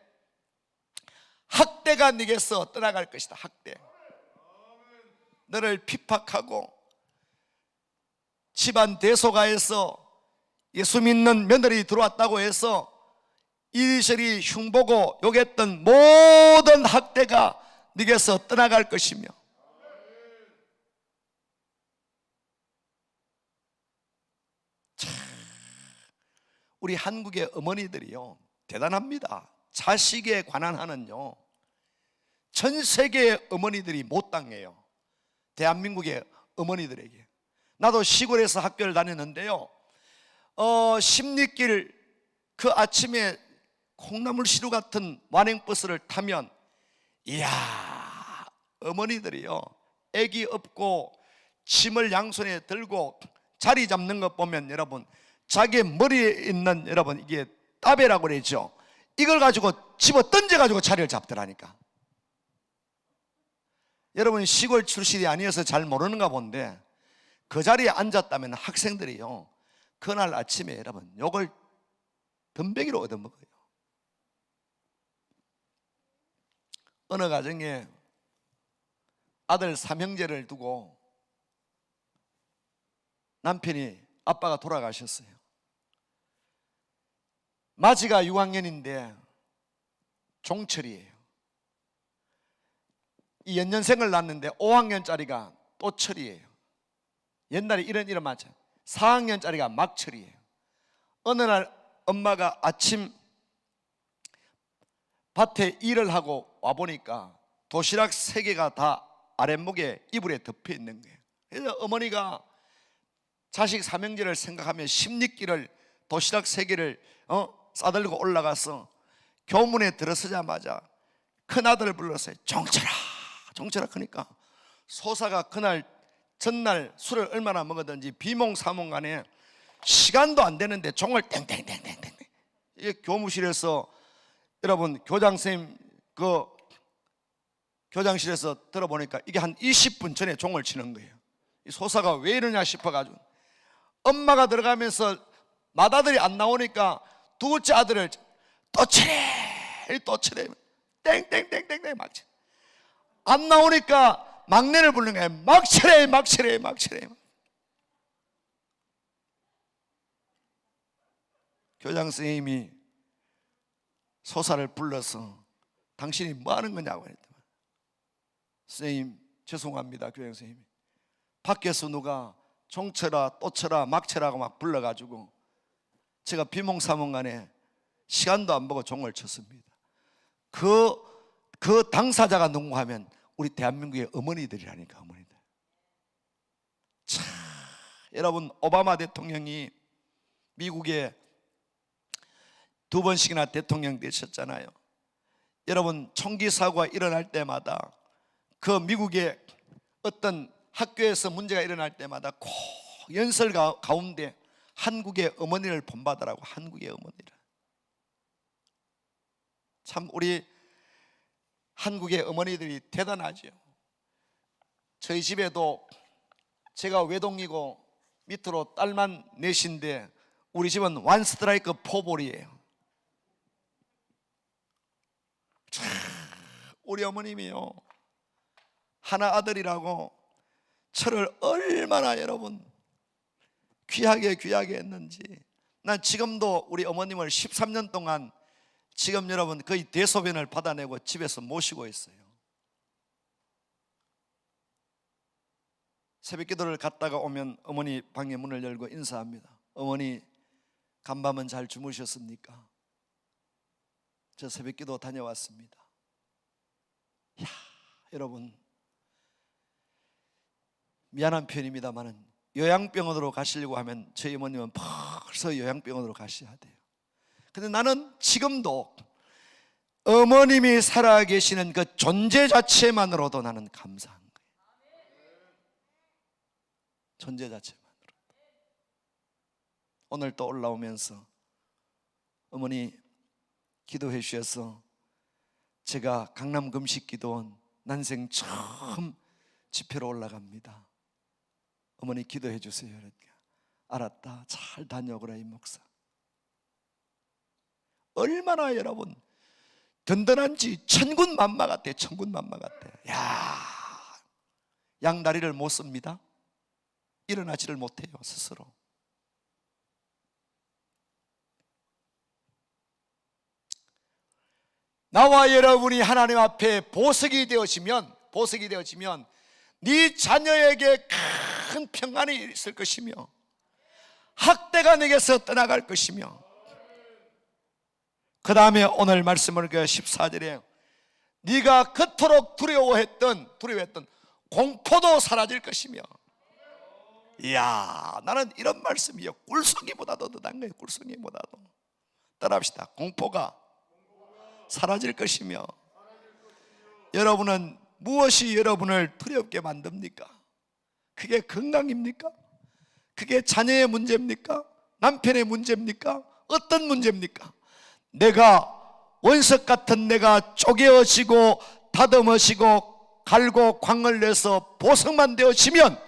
학대가 네게서 떠나갈 것이다. 학대. 너를 핍박하고 집안 대소가에서 예수 믿는 며느리 들어왔다고 해서 이리저리 흉보고 욕했던 모든 학대가 네게서 떠나갈 것이며, 참, 우리 한국의 어머니들이요 대단합니다. 자식에 관한 한은요 전 세계의 어머니들이 못 당해요. 대한민국의 어머니들에게. 나도 시골에서 학교를 다녔는데요, 십리길 그 아침에 콩나물 시루 같은 완행버스를 타면, 이야, 어머니들이요 애기 업고 짐을 양손에 들고 자리 잡는 것 보면 여러분, 자기 머리에 있는 여러분 이게 따베라고 그러죠. 이걸 가지고 집어 던져 가지고 자리를 잡더라니까. 여러분 시골 출신이 아니어서 잘 모르는가 본데, 그 자리에 앉았다면 학생들이요 그날 아침에 여러분 욕을 덤뱅이로 얻어먹어요. 어느 가정에 아들 삼형제를 두고 남편이, 아빠가 돌아가셨어요. 마지가 6학년인데 종철이에요. 이 연년생을 낳았는데 5학년짜리가 또철이에요. 옛날에 이런 이름 맞죠. 4학년짜리가 막철이에요. 어느 날 엄마가 아침 밭에 일을 하고 와보니까 도시락 3개가 다 아랫목에 이불에 덮여 있는 거예요. 그래서 어머니가 자식 삼형제를 생각하며 십리길을 도시락 3개를 싸들고 올라가서 교문에 들어서자마자 큰아들을 불렀어요. 종철아, 종철아. 그러니까 소사가 그날 전날 술을 얼마나 먹었든지 비몽사몽간에 시간도 안 되는데 종을 땡땡땡땡땡, 이게 교무실에서 여러분 교장선생님 그 교장실에서 들어보니까 이게 한 20분 전에 종을 치는 거예요. 이 소사가 왜 이러냐 싶어가지고 엄마가 들어가면서 맏아들이 안 나오니까 둘째 아들을 또 치래 또 치래 땡땡땡땡땡 막 치래. 안 나오니까 막내를 부르는 거예요. 막 치래 막 치래 막 치래. 교장선생님이 소사를 불러서 당신이 뭐 하는 거냐고 했더니, 선생님 죄송합니다. 교장선생님이 밖에서 누가 종쳐라 또 쳐라 막 쳐라고 막 불러가지고 제가 비몽사몽간에 시간도 안 보고 종을 쳤습니다. 그 당사자가 누군가 하면 우리 대한민국의 어머니들이라니까. 어머니들. 참, 여러분 오바마 대통령이 미국에 2번씩이나 대통령 되셨잖아요. 여러분 총기 사고가 일어날 때마다 그 미국의 어떤 학교에서 문제가 일어날 때마다 꼭 연설 가운데 한국의 어머니를 본받으라고. 한국의 어머니를. 참 우리 한국의 어머니들이 대단하죠. 저희 집에도 제가 외동이고 밑으로 딸만 넷인데 우리 집은 원 스트라이크 포볼이에요. 우리 어머님이요, 하나 아들이라고 저를 얼마나 여러분 귀하게 했는지. 난 지금도 우리 어머님을 13년 동안 지금 여러분 거의 대소변을 받아내고 집에서 모시고 있어요. 새벽 기도를 갔다가 오면 어머니 방에 문을 열고 인사합니다. 어머니, 간밤은 잘 주무셨습니까? 저 새벽 기도 다녀왔습니다. 야, 여러분, 미안한 표현입니다만은 요양병원으로 가시려고 하면 저희 어머님은 벌써 요양병원으로 가셔야 돼요. 근데 나는 지금도 어머님이 살아계시는 그 존재 자체만으로도 나는 감사한 거예요. 존재 자체만으로. 오늘 또 올라오면서 어머니 기도해 주셔서 제가 강남 금식기도원 난생 처음 집회로 올라갑니다. 어머니 기도해 주세요. 그러니까 알았다, 잘 다녀오거라 이 목사. 얼마나 여러분 든든한지 천군만마 같아. 천군만마 같아. 야, 양다리를 못 씁니다. 일어나지를 못해요 스스로. 나와 여러분이 하나님 앞에 보석이 되어지면 네 자녀에게 큰 평안이 있을 것이며 학대가 내게서 떠나갈 것이며, 그 다음에 오늘 말씀을 14절에 네가 그토록 두려워했던 공포도 사라질 것이며. 이야, 나는 이런 말씀이요, 꿀송이보다도 더 난 거예요. 꿀송이보다도. 따라합시다. 공포가 사라질 것이며. 여러분은 무엇이 여러분을 두렵게 만듭니까? 그게 건강입니까? 그게 자녀의 문제입니까? 남편의 문제입니까? 어떤 문제입니까? 내가 원석 같은 내가 쪼개어지고 다듬어지고 갈고 광을 내서 보석만 되어지면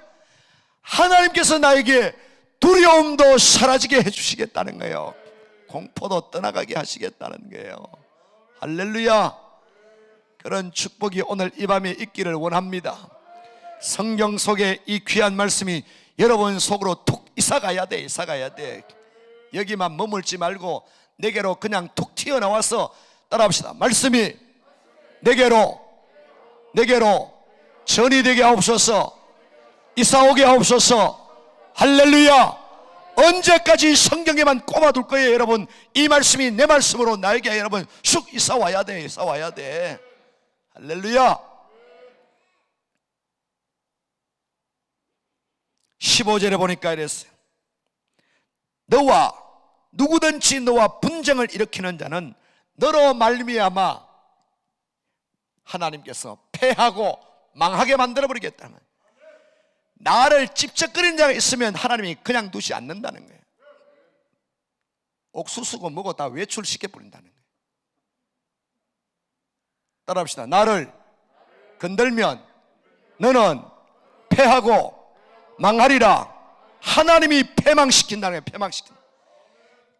하나님께서 나에게 두려움도 사라지게 해주시겠다는 거예요. 공포도 떠나가게 하시겠다는 거예요. 할렐루야. 그런 축복이 오늘 이 밤에 있기를 원합니다. 성경 속에 이 귀한 말씀이 여러분 속으로 툭 이사가야 돼. 여기만 머물지 말고 내게로 그냥 툭 튀어나와서 따라합시다. 말씀이 내게로 전이 되게 하옵소서. 이사오게 하옵소서. 할렐루야. 언제까지 성경에만 꼽아둘 거예요 여러분? 이 말씀이 내 말씀으로 나에게 여러분 쑥 이사와야 돼. 할렐루야. 15절에 보니까 이랬어요. 누구든지 너와 분쟁을 일으키는 자는 너로 말미암아 하나님께서 패하고 망하게 만들어버리겠다는 거예요. 나를 찝쩍거리는 자가 있으면 하나님이 그냥 두지 않는다는 거예요. 옥수수고 뭐고 다 외출시켜버린다는 거예요. 따라합시다. 나를 건들면 너는 패하고 망하리라. 하나님이 패망시킨다는 거예요. 패망시킨다.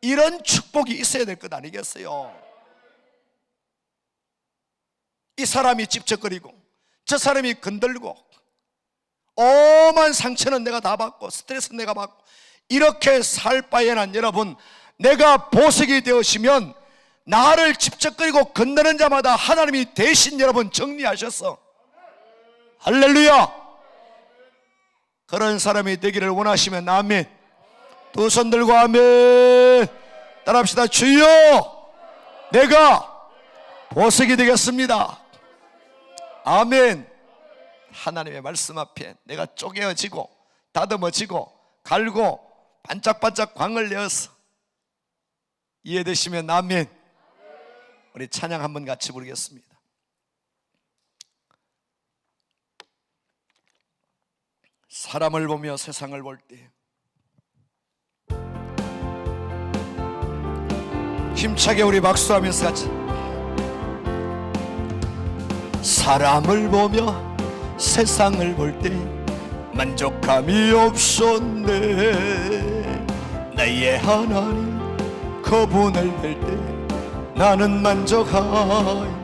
이런 축복이 있어야 될 것 아니겠어요? 이 사람이 찝쩍거리고 저 사람이 건들고 오만 상처는 내가 다 받고 스트레스 내가 받고 이렇게 살 바에는 여러분, 내가 보석이 되어지면 나를 찝쩍거리고 건드는 자마다 하나님이 대신 여러분 정리하셨어. 할렐루야. 그런 사람이 되기를 원하시면 아멘. 두 손 들고 아멘. 따라합시다. 주여, 내가 보석이 되겠습니다. 아멘. 하나님의 말씀 앞에 내가 쪼개어지고 다듬어지고 갈고 반짝반짝 광을 내어서 이해되시면 아멘. 우리 찬양 한번 같이 부르겠습니다. 사람을 보며 세상을 볼 때 힘차게 우리 박수하면서 같이 사람을 보며 세상을 볼 때 만족감이 없었네. 나의 하나님 그분을 뵐 때 나는 만족하여.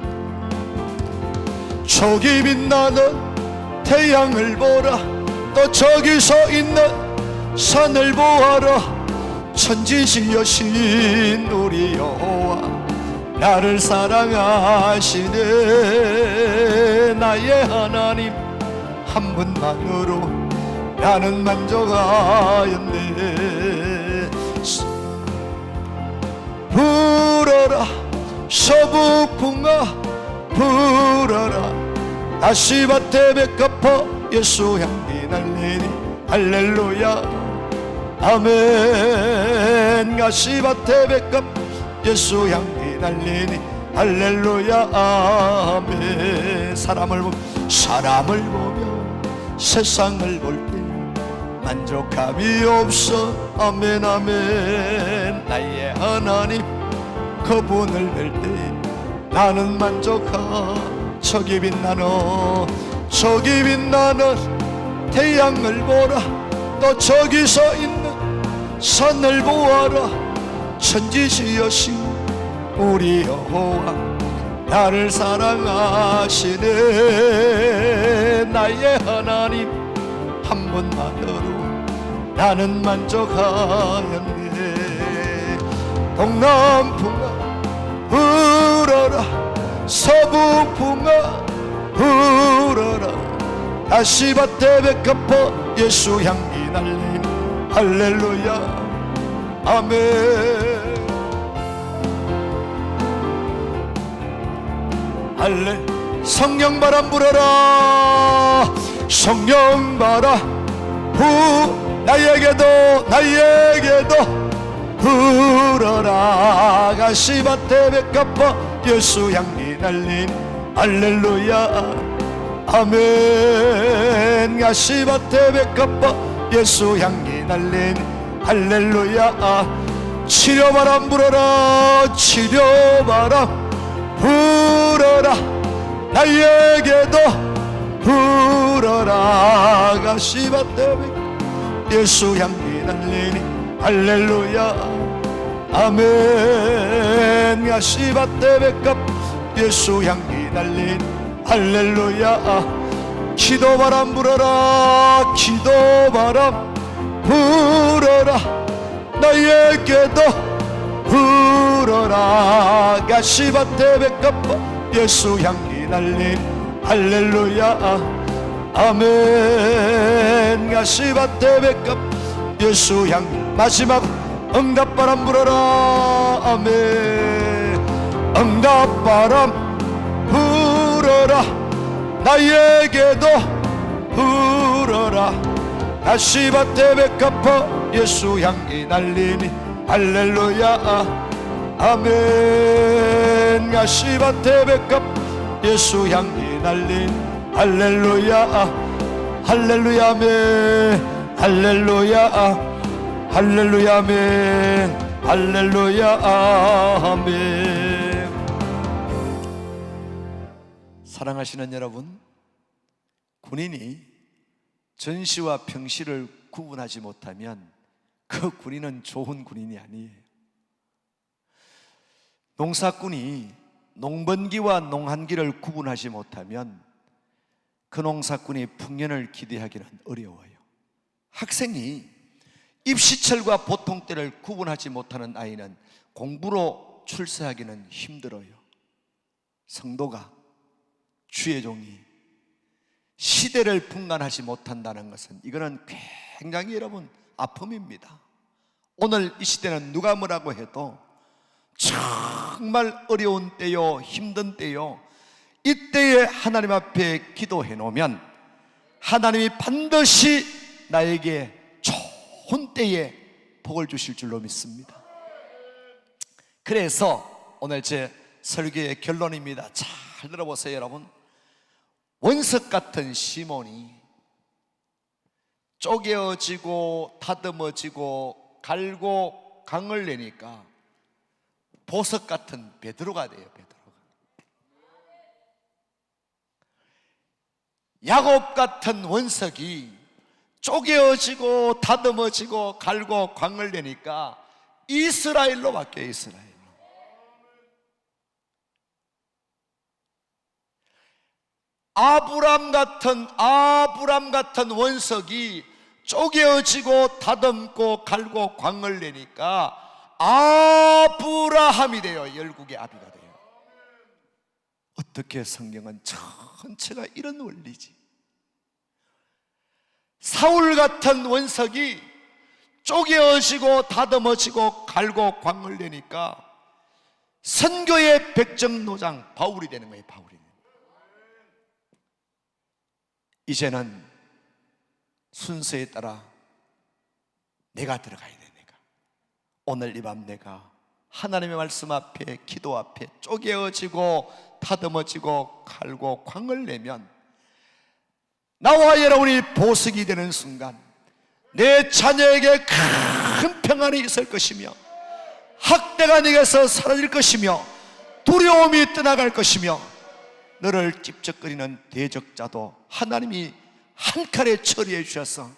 저기 빛나는 태양을 보라, 또 저기 서 있는 산을 보아라. 천지지으신 우리 여호와 나를 사랑하시네. 나의 하나님 한 분만으로 나는 만족하였네. 불어라 서북풍아 불어라, 아시바테 백합화 예수 향기 날리니 할렐루야 아멘. 아시바테 백합 예수 향기 날리니 할렐루야 아멘. 사람을 보며 세상을 볼 때 만족함이 없어. 아멘 아멘. 나의 하나님 그분을 뵐 때 나는 만족하. 저기 빛나는 태양을 보라, 또 저기 서 있는 산을 보아라. 천지지으신 우리 여호와 나를 사랑하시네. 나의 하나님 한 분만으로 나는 만족하였네. 동남풍아 불어라, 서북풍아 불어라, 아시바테 백합화 예수 향기 날리니 할렐루야 아멘. 할렐. 성령바람 불어라, 성령바람 나에게도 불어라. 아시바테 백합화 예수 향기 날린 할렐루야 아멘. 아시바테 백합화 예수 향기 날린 할렐루야. 치료바람 불어라, 치료바람 불어라, 나에게도 불어라. 아시바테 예수 향기 날리니 할렐루야 아멘. 아시바테 백합 예수 향기 날린 할렐루야. 기도바람 불어라, 기도바람 불어라, 나에게도 불어라. 아시바테 백합 예수 향기 날린 할렐루야 아멘. 아시바테 백합 예수 향기. 마지막 응답바람 불어라 아멘. 응답바람 불어라, 나에게도 불어라. 아시바테 백합화 예수 향기 날리니 할렐루야 아멘. 아시바테 백합 예수 향기 날리니 할렐루야 할렐루야 아멘. 할렐루야 할렐루야 아멘. 할렐루야 아멘. 사랑하시는 여러분, 군인이 전시와 평시를 구분하지 못하면 그 군인은 좋은 군인이 아니에요. 농사꾼이 농번기와 농한기를 구분하지 못하면 그 농사꾼이 풍년을 기대하기는 어려워요. 학생이 입시철과 보통때를 구분하지 못하는 아이는 공부로 출세하기는 힘들어요. 성도가, 주의 종이 시대를 분간하지 못한다는 것은 이거는 굉장히 여러분 아픔입니다. 오늘 이 시대는 누가 뭐라고 해도 정말 어려운 때요, 힘든 때요, 이때에 하나님 앞에 기도해 놓으면 하나님이 반드시 나에게 좋은 때에 복을 주실 줄로 믿습니다. 그래서 오늘 제 설교의 결론입니다. 잘 들어보세요 여러분. 원석 같은 시몬이 쪼개어지고 다듬어지고 갈고 강을 내니까 보석 같은 베드로가 돼요. 베드로가. 야곱 같은 원석이 쪼개어지고 다듬어지고 갈고 광을 내니까 이스라엘로 바뀌어요. 이스라엘로. 아브람 같은 원석이 쪼개어지고 다듬고 갈고 광을 내니까 아브라함이 돼요. 열국의 아비가 돼요. 어떻게 성경은 전체가 이런 원리지. 사울 같은 원석이 쪼개어지고 다듬어지고 갈고 광을 내니까 선교의 백정노장 바울이 되는 거예요. 바울이. 이제는 순서에 따라 내가 들어가야 돼. 내가 오늘 이 밤 내가 하나님의 말씀 앞에, 기도 앞에 쪼개어지고 다듬어지고 갈고 광을 내면 나와 여러분이 보석이 되는 순간 내 자녀에게 큰 평안이 있을 것이며 학대가 네게서 사라질 것이며 두려움이 떠나갈 것이며 너를 찝쩍거리는 대적자도 하나님이 한 칼에 처리해 주셔서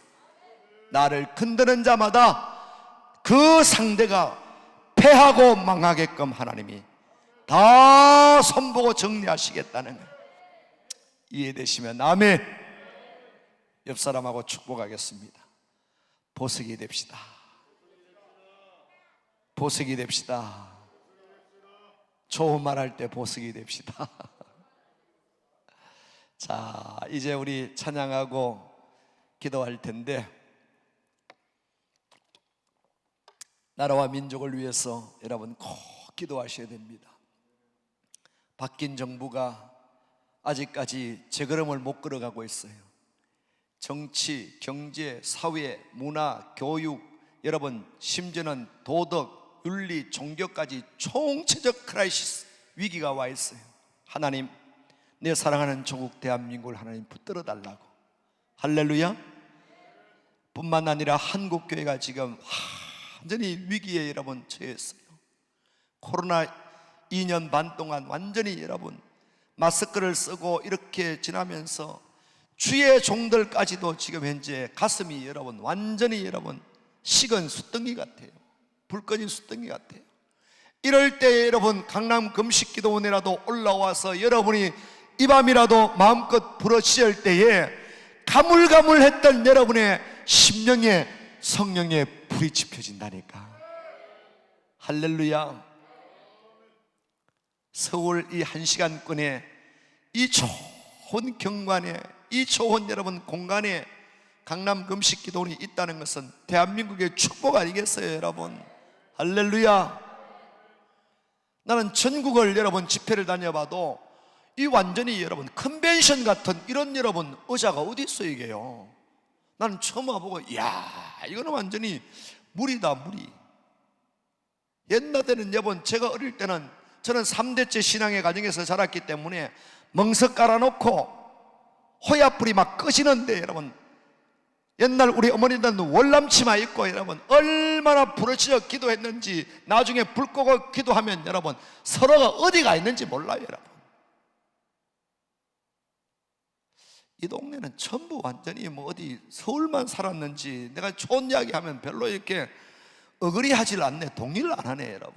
나를 건드는 자마다 그 상대가 패하고 망하게끔 하나님이 다 손보고 정리하시겠다는 거예요. 이해되시면 아멘. 옆 사람하고 축복하겠습니다. 보석이 됩시다. 보석이 됩시다. 좋은 말 할 때 보석이 됩시다. 자, 이제 우리 찬양하고 기도할 텐데, 나라와 민족을 위해서 여러분 꼭 기도하셔야 됩니다. 바뀐 정부가 아직까지 제 걸음을 못 걸어가고 있어요. 정치, 경제, 사회, 문화, 교육, 여러분 심지어는 도덕, 윤리, 종교까지 총체적 크라이시스, 위기가 와 있어요. 하나님, 내 사랑하는 조국 대한민국을 하나님 붙들어 달라고. 할렐루야. 뿐만 아니라 한국교회가 지금 완전히 위기에 여러분 처했어요. 코로나 2년 반 동안 완전히 여러분 마스크를 쓰고 이렇게 지나면서 주의 종들까지도 지금 현재 가슴이 여러분 완전히 여러분 식은 숯덩이 같아요. 불 꺼진 숯덩이 같아요. 이럴 때 여러분 강남 금식기도원이라도 올라와서 여러분이 이 밤이라도 마음껏 부르짖을 때에 가물가물했던 여러분의 심령에 성령의 불이 지펴진다니까. 할렐루야. 서울 이 1시간권에 이 좋은 경관에 이 좋은 여러분 공간에 강남 금식기도원이 있다는 것은 대한민국의 축복 아니겠어요 여러분. 할렐루야. 나는 전국을 여러분 집회를 다녀봐도 이 완전히 여러분 컨벤션 같은 이런 여러분 의자가 어디 있어요 이게요. 나는 처음 와보고 이야 이거는 완전히 무리다 무리. 옛날에는 여러분 제가 어릴 때는 저는 3대째 신앙의 가정에서 자랐기 때문에 멍석 깔아놓고 호야불이 막 꺼지는데 여러분 옛날 우리 어머니들은 월남치마 입고 여러분 얼마나 부르짖어 기도했는지 나중에 불 끄고 기도하면 여러분 서로가 어디가 있는지 몰라요 여러분. 이 동네는 전부 완전히 뭐 어디 서울만 살았는지 내가 좋은 이야기 하면 별로 이렇게 어그리 하질 않네. 동의를 안 하네 여러분.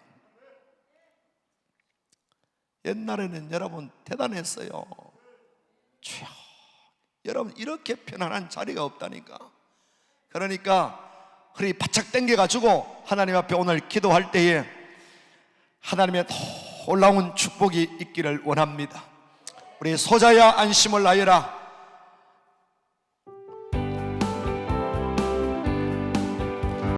옛날에는 여러분 대단했어요. 여러분 이렇게 편안한 자리가 없다니까. 그러니까 허리 바짝 당겨가지고 하나님 앞에 오늘 기도할 때에 하나님의 놀라운 축복이 있기를 원합니다. 우리 소자야 안심을 하여라.